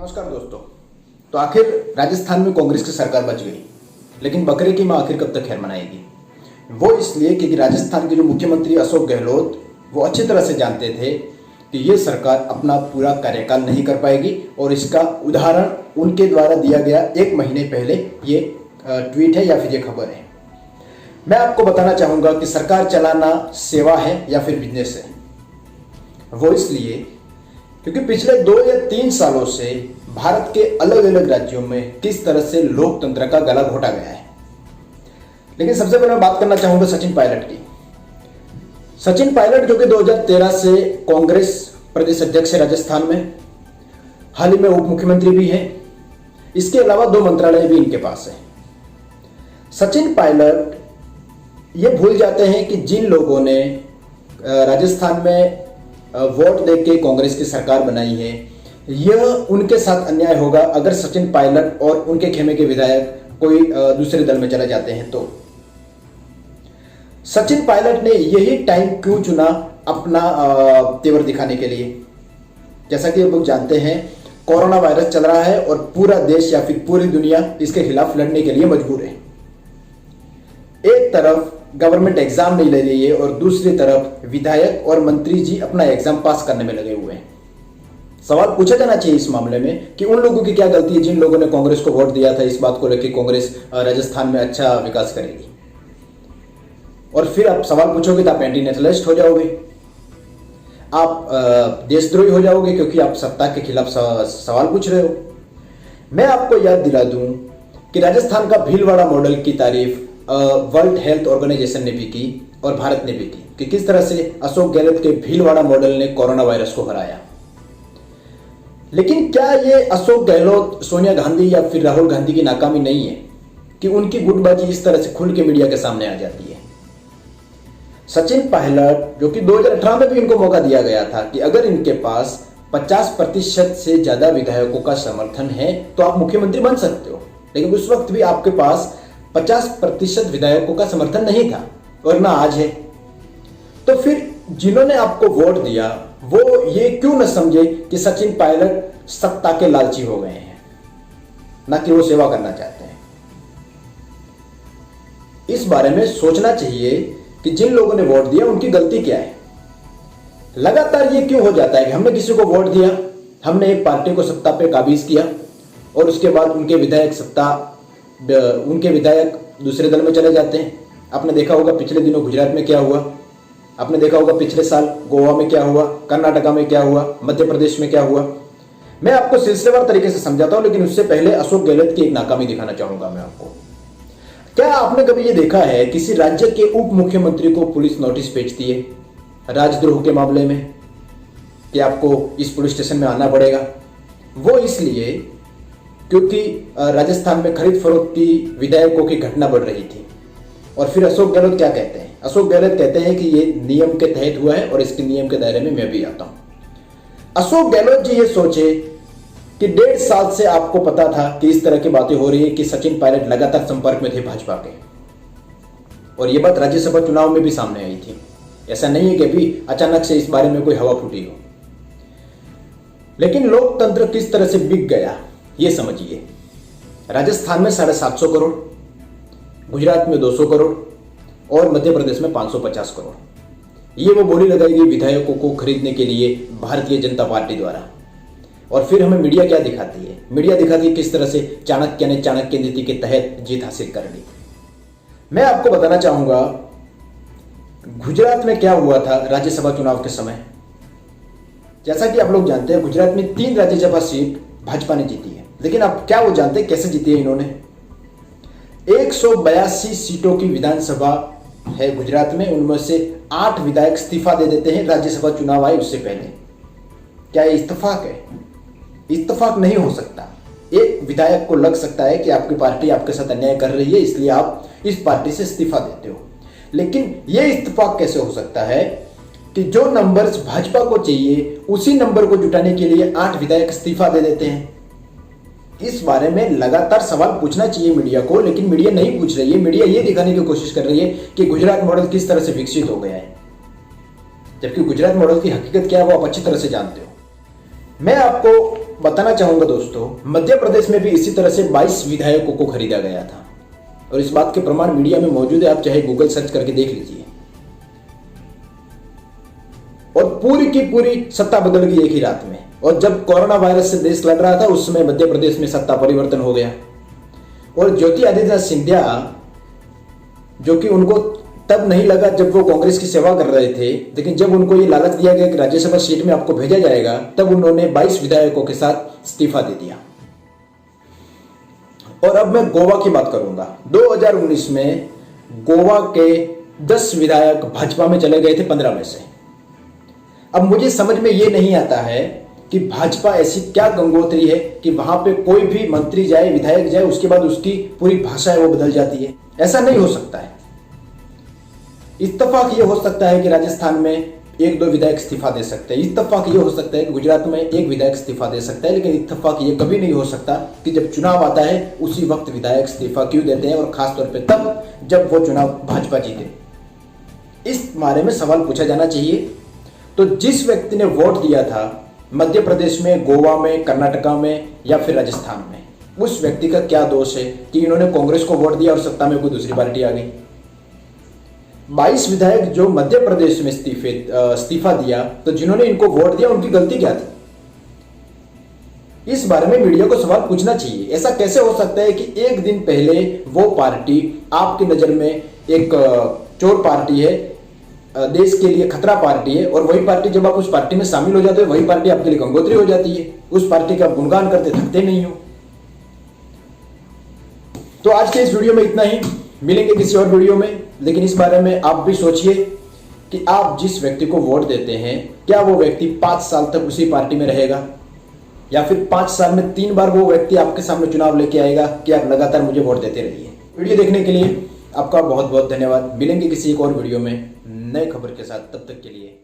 नमस्कार दोस्तों। तो आखिर राजस्थान में कांग्रेस की सरकार बच गई, लेकिन बकरे की मां आखिर कब तक खैर मनाएगी? वो इसलिए क्योंकि राजस्थान के जो मुख्यमंत्री अशोक गहलोत वो अच्छी तरह से जानते थे कि ये सरकार अपना पूरा कार्यकाल नहीं कर पाएगी, और इसका उदाहरण उनके द्वारा दिया गया 1 महीने पहले ये ट्वीट है या फिर ये खबर है। मैं आपको बताना चाहूँगा कि सरकार चलाना सेवा है या फिर बिजनेस है। वो इसलिए क्योंकि पिछले 2 या 3 सालों से भारत के अलग अलग राज्यों में किस तरह से लोकतंत्र का गला घोटा गया है। लेकिन सबसे पहले मैं बात करना चाहूंगा सचिन पायलट की। सचिन पायलट जो कि 2013 से कांग्रेस प्रदेश अध्यक्ष है राजस्थान में, हाल ही में उप मुख्यमंत्री भी हैं। इसके अलावा 2 मंत्रालय भी इनके पास है। सचिन पायलट ये भूल जाते हैं कि जिन लोगों ने राजस्थान में वोट देके कांग्रेस की सरकार बनाई है, यह उनके साथ अन्याय होगा अगर सचिन पायलट और उनके खेमे के विधायक कोई दूसरे दल में चले जाते हैं। तो सचिन पायलट ने यही टाइम क्यों चुना अपना तेवर दिखाने के लिए? जैसा कि आप लोग जानते हैं, कोरोना वायरस चल रहा है और पूरा देश या फिर पूरी दुनिया इसके खिलाफ लड़ने के लिए मजबूर है। एक तरफ गवर्नमेंट एग्जाम नहीं ले रही है और दूसरी तरफ विधायक और मंत्री जी अपना एग्जाम पास करने में लगे हुए हैं। सवाल पूछा जाना चाहिए इस मामले में कि उन लोगों की क्या गलती है जिन लोगों ने कांग्रेस को वोट दिया था इस बात को लेकर कांग्रेस राजस्थान में अच्छा विकास करेगी। और फिर आप सवाल पूछोगे तो आप एंटी नेशनलिस्ट हो जाओगे, आप देशद्रोही हो जाओगे क्योंकि आप सत्ता के खिलाफ सवाल पूछ रहे हो। मैं आपको याद दिला दूं कि राजस्थान का भीलवाड़ा मॉडल की तारीफ वर्ल्ड हेल्थ ऑर्गेनाइजेशन ने भी की और भारत ने भी की कि किस तरह से अशोक गहलोत के भीलवाड़ा मॉडल ने कोरोना वायरस को हराया। लेकिन क्या ये अशोक गहलोत, सोनिया गांधी या फिर राहुल गांधी की नाकामी नहीं है कि उनकी गुटबाजी इस तरह से खुल के मीडिया के सामने आ जाती है? सचिन पायलट जो कि 2018 में भी इनको मौका दिया गया था कि अगर इनके पास 50% से ज्यादा विधायकों का समर्थन है तो आप मुख्यमंत्री बन सकते हो, लेकिन उस वक्त भी आपके पास 50% विधायकों का समर्थन नहीं था और ना आज है। तो फिर जिन्होंने आपको वोट दिया वो ये क्यों न समझे कि सचिन पायलट सत्ता के लालची हो गए हैं, ना कि वो सेवा करना चाहते हैं। इस बारे में सोचना चाहिए कि जिन लोगों ने वोट दिया उनकी गलती क्या है। लगातार ये क्यों हो जाता है कि हमने किसी को वोट दिया, हमने एक पार्टी को सत्ता पे काबिज किया और उसके बाद उनके विधायक दूसरे दल में चले जाते हैं। आपने देखा होगा पिछले दिनों गुजरात में क्या हुआ, आपने देखा होगा पिछले साल गोवा में क्या हुआ, कर्नाटका में क्या हुआ, मध्य प्रदेश में क्या हुआ। मैं आपको सिलसिलेवार तरीके से समझाता हूं, लेकिन उससे पहले अशोक गहलोत की एक नाकामी दिखाना चाहूंगा मैं आपको। क्या आपने कभी ये देखा है किसी राज्य के उप मुख्यमंत्री को पुलिस नोटिस भेजती है राजद्रोह के मामले में कि आपको इस पुलिस स्टेशन में आना पड़ेगा? वो इसलिए क्योंकि राजस्थान में खरीद फरोख्त की विधायकों की घटना बढ़ रही थी। और फिर अशोक गहलोत क्या कहते हैं? अशोक गहलोत कहते हैं कि ये नियम के तहत हुआ है और इसके नियम के दायरे में मैं भी आता हूं। अशोक गहलोत जी ये सोचे कि 1.5 साल से आपको पता था कि इस तरह की बातें हो रही है कि सचिन पायलट लगातार संपर्क में थे भाजपा के, और ये बात राज्यसभा चुनाव में भी सामने आई थी। ऐसा नहीं है कि अभी अचानक से इस बारे में कोई हवा फूटी हो। लेकिन लोकतंत्र किस तरह से बिक गया ये समझिए। राजस्थान में 750 करोड़, गुजरात में 200 करोड़ और मध्य प्रदेश में 550 करोड़, ये वो बोली लगाई गई विधायकों को खरीदने के लिए भारतीय जनता पार्टी द्वारा। और फिर हमें मीडिया क्या दिखाती है? मीडिया दिखाती है किस तरह से चाणक्य ने चाणक्य नीति के तहत जीत हासिल कर ली। मैं आपको बताना चाहूंगा गुजरात में क्या हुआ था राज्यसभा चुनाव के समय। जैसा कि आप लोग जानते हैं, गुजरात में 3 राज्यसभा सीट भाजपा ने जीती है, लेकिन आप क्या वो जानते हैं कैसे जीती है इन्होंने? 182 सीटों की विधानसभा है गुजरात में, उनमें से 8 विधायक इस्तीफा दे देते हैं राज्यसभा चुनाव आए उससे पहले। क्या ये इत्तेफाक है? इत्तेफाक नहीं हो सकता। एक विधायक को लग सकता है कि आपकी पार्टी आपके साथ अन्याय कर रही है, इसलिए आप इस पार्टी से इस्तीफा देते हो, लेकिन यह इत्तेफाक कैसे हो सकता है कि जो नंबर्स भाजपा को चाहिए उसी नंबर को जुटाने के लिए 8 विधायक इस्तीफा दे देते हैं? इस बारे में लगातार सवाल पूछना चाहिए मीडिया को, लेकिन मीडिया नहीं पूछ रही है। मीडिया ये दिखाने की कोशिश कर रही है कि गुजरात मॉडल किस तरह से विकसित हो गया है, जबकि गुजरात मॉडल की हकीकत क्या है वो आप अच्छी तरह से जानते हो। मैं आपको बताना चाहूंगा दोस्तों, मध्य प्रदेश में भी इसी तरह से 22 विधायकों को खरीदा गया था और इस बात के प्रमाण मीडिया में मौजूद है, आप चाहे गूगल सर्च करके देख लीजिए। और पूरी की पूरी सत्ता बदल गई एक ही रात में। और जब कोरोना वायरस से देश लड़ रहा था उस समय मध्य प्रदेश में सत्ता परिवर्तन हो गया और ज्योति आदित्यनाथ सिंधिया, जो कि उनको तब नहीं लगा जब वो कांग्रेस की सेवा कर रहे थे, लेकिन जब उनको ये लालच दिया गया कि राज्यसभा सीट में आपको भेजा जाएगा, तब उन्होंने 22 विधायकों के साथ इस्तीफा दे दिया। और अब मैं गोवा की बात करूंगा। 2019 में गोवा के 10 विधायक भाजपा में चले गए थे 15 में से। अब मुझे समझ में ये नहीं आता है कि भाजपा ऐसी क्या गंगोत्री है कि वहां पे कोई भी मंत्री जाए, विधायक जाए, उसके बाद उसकी पूरी भाषा है वो बदल जाती है। ऐसा नहीं हो सकता है। इत्तेफाक ये हो सकता है कि राजस्थान में 1-2 विधायक इस्तीफा दे सकते हैं, इत्तेफाक ये हो सकता है कि गुजरात में 1 विधायक इस्तीफा दे सकता है, लेकिन इत्तेफाक ये कभी नहीं हो सकता कि जब चुनाव आता है उसी वक्त विधायक इस्तीफा क्यों देते हैं, और खासतौर पर तब जब वो चुनाव भाजपा जीते। इस बारे में सवाल पूछा जाना चाहिए। तो जिस व्यक्ति ने वोट दिया था मध्य प्रदेश में, गोवा में, कर्नाटका में या फिर राजस्थान में, उस व्यक्ति का क्या दोष है कि इन्होंने कांग्रेस को वोट दिया और सत्ता में कोई दूसरी पार्टी आ गई। 22 विधायक जो मध्य प्रदेश में इस्तीफा दिया, तो जिन्होंने इनको वोट दिया उनकी गलती क्या थी? इस बारे में मीडिया को सवाल पूछना चाहिए। ऐसा कैसे हो सकता है कि एक दिन पहले वो पार्टी आपकी नजर में एक चोर पार्टी है, देश के लिए खतरा पार्टी है, और वही पार्टी जब आप उस पार्टी में शामिल हो जाते हो वही पार्टी आपके लिए गंगोत्री हो जाती है, उस पार्टी का गुणगान करते थकते नहीं हो। तो आज के इस वीडियो में इतना ही, मिलेंगे किसी और वीडियो में। लेकिन इस बारे में आप भी सोचिए कि आप जिस व्यक्ति को वोट देते हैं, क्या वो व्यक्ति 5 साल तक उसी पार्टी में रहेगा, या फिर 5 साल में 3 बार वो व्यक्ति आपके सामने चुनाव लेके आएगा कि आप लगातार मुझे वोट देते रहिए। वीडियो देखने के लिए आपका बहुत बहुत धन्यवाद। मिलेंगे किसी एक और वीडियो में नए खबर के साथ, तब तक के लिए